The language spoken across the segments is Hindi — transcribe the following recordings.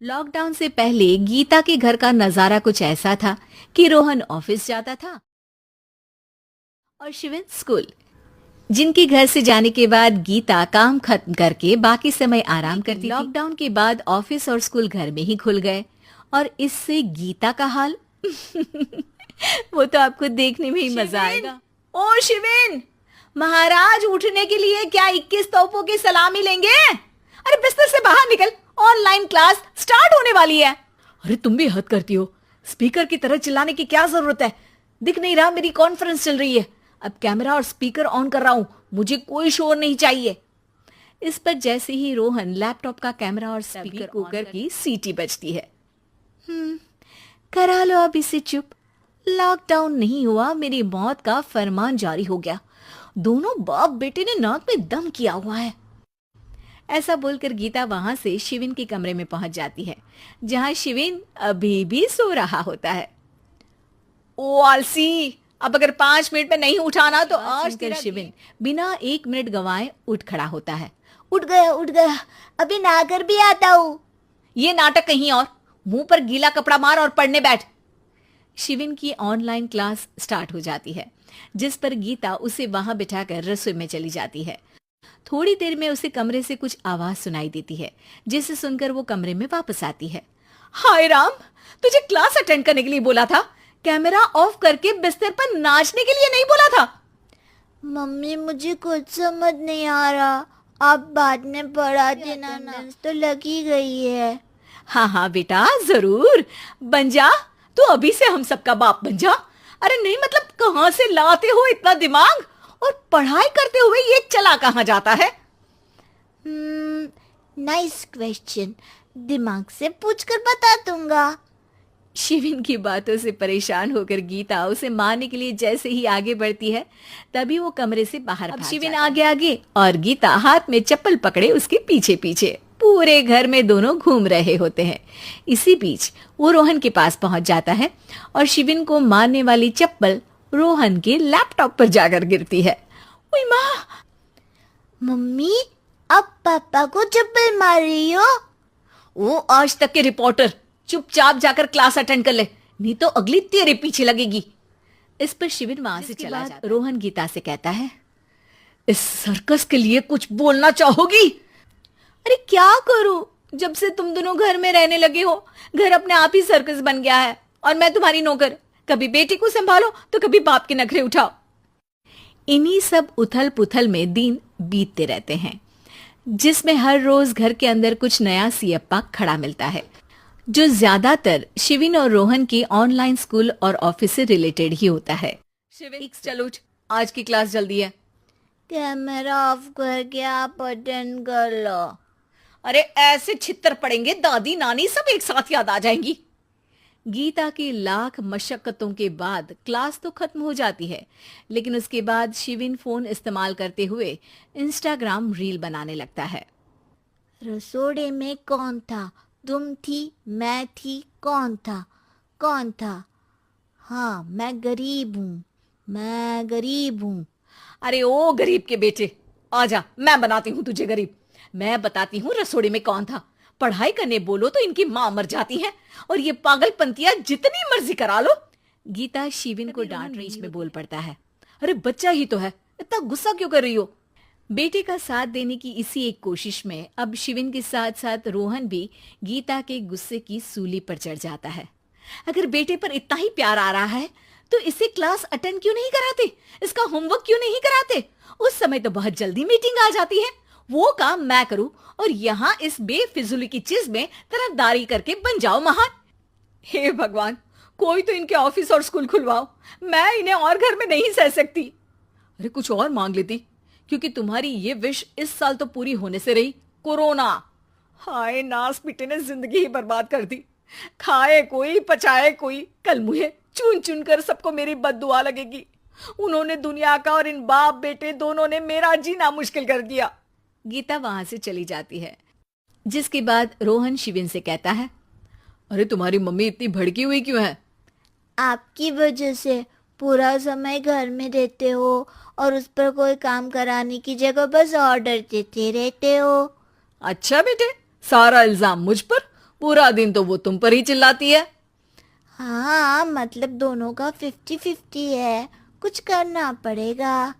लॉकडाउन से पहले गीता के घर का नजारा कुछ ऐसा था कि रोहन ऑफिस जाता था और शिवन स्कूल। जिनके घर से जाने के बाद गीता काम खत्म करके बाकी समय आराम करती थी। लॉकडाउन के बाद ऑफिस और स्कूल घर में ही खुल गए और इससे गीता का हाल वो तो आपको देखने में ही मजा आएगा। ओ शिविन, महाराज उठने के लिए क्या 21 तोपों की सलामी लेंगे? अरे बिस्तर से बाहर निकल, ऑनलाइन क्लास स्टार्ट होने वाली है। अरे तुम भी हद करती हो, स्पीकर की तरह चिल्लाने की क्या जरूरत है? दिख नहीं रहा मेरी कॉन्फ्रेंस चल रही है। अब कैमरा और स्पीकर ऑन कर रहा हूं, मुझे कोई शोर नहीं चाहिए। इस पर जैसे ही रोहन लैपटॉप का कैमरा और स्पीकर कुकर की सीटी बजती है। करा लो अब इसे चुप। लॉकडाउन नहीं हुआ, मेरी मौत का फरमान जारी हो गया। दोनों बाप बेटे ने नाक में दम किया हुआ है। ऐसा बोलकर गीता वहां से शिविन के कमरे में पहुंच जाती है, जहां शिविन अभी भी सो रहा होता है। ओ आलसी, अब अगर 5 मिनट में नहीं उठाना तो आज तेरा शिविन बिना 1 मिनट गंवाए उठ खड़ा होता है। उठ गया, अभी नहाकर भी आता हूँ। ये नाटक कहीं और, मुंह पर गीला कपड़ा मार और पढ़ने बैठ। शिविन की ऑनलाइन क्लास स्टार्ट हो जाती है, जिस पर गीता उसे वहां बिठाकर रसोई में चली जाती है। थोड़ी देर में उसे कमरे से कुछ आवाज सुनाई देती है, जिसे सुनकर वो कमरे में वापस आती है। हाय राम, तुझे क्लास अटेंड करने के लिए बोला था, कैमरा ऑफ करके बिस्तर पर नाचने के लिए नहीं बोला था। मम्मी मुझे कुछ समझ नहीं आ रहा, आप बाद में पढ़ा देना ना, तो लगी गई है। हाँ बेटा, जरूर बन जा, तू अभी से हम सबका बाप बन जा। अरे नहीं मतलब कहाँ से लाते हो इतना दिमाग, और पढ़ाई करते हुए ये चला कहाँ जाता है? नाइस क्वेश्चन, दिमाग से पूछकर बता दूंगा। शिविन की बातों से परेशान होकर गीता उसे मारने के लिए जैसे ही आगे बढ़ती है, तभी वो कमरे से बाहर भाग शिविन जाता है। आगे आगे और गीता हाथ में चप्पल पकड़े उसके पीछे पीछे पूरे घर में दोनों घूम रहे होते हैं। इसी बीच वो रोहन के पास पहुंच जाता है और शिविन को मारने वाली चप्पल रोहन के लैपटॉप पर जाकर गिरती है। ओए माँ! मम्मी, अब पापा को चप्पल मार रही हो? वो आज तक के रिपोर्टर, चुपचाप जाकर क्लास अटेंड कर ले, नहीं तो अगली तेरे पीछे लगेगी। इस पर शिविन वहां से चला जाता है। रोहन गीता से कहता है, इस सर्कस के लिए कुछ बोलना चाहोगी? अरे क्या करूं, जब से तुम दोनों घर में रहने लगे हो, घर अपने आप ही सर्कस बन गया है और मैं तुम्हारी नौकर। कभी बेटी को संभालो तो कभी बाप के नखरे उठाओ। इन्हीं सब उथल पुथल में दिन बीतते रहते हैं, जिसमें हर रोज घर के अंदर कुछ नया सियप्पा खड़ा मिलता है, जो ज्यादातर शिविन और रोहन की ऑनलाइन स्कूल और ऑफिस से रिलेटेड ही होता है। शिविन चल उठ, आज की क्लास जल्दी है। कैमरा ऑफ करके आप अटेंड कर लो। अरे ऐसे छित्तर पड़ेंगे, दादी नानी सब एक साथ याद आ जाएंगी। गीता की लाख मशक्कतों के बाद क्लास तो खत्म हो जाती है, लेकिन उसके बाद शिविन फोन इस्तेमाल करते हुए इंस्टाग्राम रील बनाने लगता है। रसोड़े में कौन था? तुम थी, मैं थी, कौन था? कौन था? हाँ, मैं गरीब हूँ। अरे ओ गरीब के बेटे, आजा, मैं बनाती हूँ तुझे गरीब। मैं बताती हूँ रसोड़े में कौन था। पढ़ाई करने बोलो तो इनकी माँ मर जाती है, और ये पागलपंतियां जितनी मर्जी करा लो। गीता शिविन को डांट रही में बोल पड़ता है, अरे बच्चा ही तो है, इतना गुस्सा क्यों कर रही हो? बेटे का साथ देने की इसी एक कोशिश में अब शिविन के साथ साथ रोहन भी गीता के गुस्से की सूली पर चढ़ जाता है। अगर बेटे पर इतना ही प्यार आ रहा है तो इसे क्लास अटेंड क्यों नहीं कराते, इसका होमवर्क क्यों नहीं कराते? उस समय तो बहुत जल्दी मीटिंग आ जाती है, वो काम मैं करूं और यहाँ इस बेफिजुली की चीज में तरफदारी करके बन जाओ महान। हे भगवान, कोई तो इनके ऑफिस और स्कूल खुलवाओ, मैं इन्हें और घर में नहीं सह सकती। अरे कुछ और मांग लेती, क्योंकि तुम्हारी ये विश इस साल तो पूरी होने से रही, कोरोना। हाय नास पिटे ने जिंदगी ही बर्बाद कर दी। खाए कोई पचाए कोई, कल मुझे चुन चुन कर सबको मेरी बद्दुआ लगेगी। उन्होंने दुनिया का और इन बाप बेटे दोनों ने मेरा जीना मुश्किल कर दिया। गीता वहां से चली जाती है, जिसके बाद रोहन शिविन से कहता है, अरे तुम्हारी मम्मी इतनी भड़की हुई क्यों है? आपकी वजह से पूरा समय घर में रहते हो और उस पर कोई काम कराने की जगह बस ऑर्डर देते रहते हो। अच्छा बेटे, सारा इल्जाम मुझ पर? पूरा दिन तो वो तुम पर ही चिल्लाती है। हाँ, मतलब दोनों का 50-50 है, कुछ करना पड़ेगा।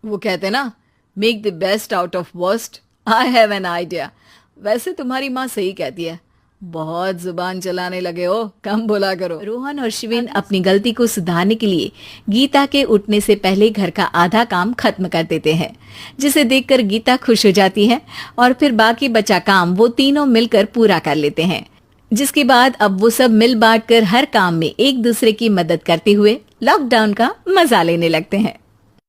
वो कहते ना, make the best out of worst. I have an idea. वैसे तुम्हारी माँ सही कहती है, बहुत जुबान चलाने लगे हो, कम बोला करो। रोहन और शिवेन अपनी गलती को सुधारने के लिए गीता के उठने से पहले घर का आधा काम खत्म कर देते हैं, जिसे देखकर गीता खुश हो जाती है और फिर बाकी बचा काम वो तीनों मिलकर पूरा कर लेते हैं। जिसके बाद अब वो सब मिल बांट कर हर काम में एक दूसरे की मदद करते हुए लॉकडाउन का मजा लेने लगते हैं।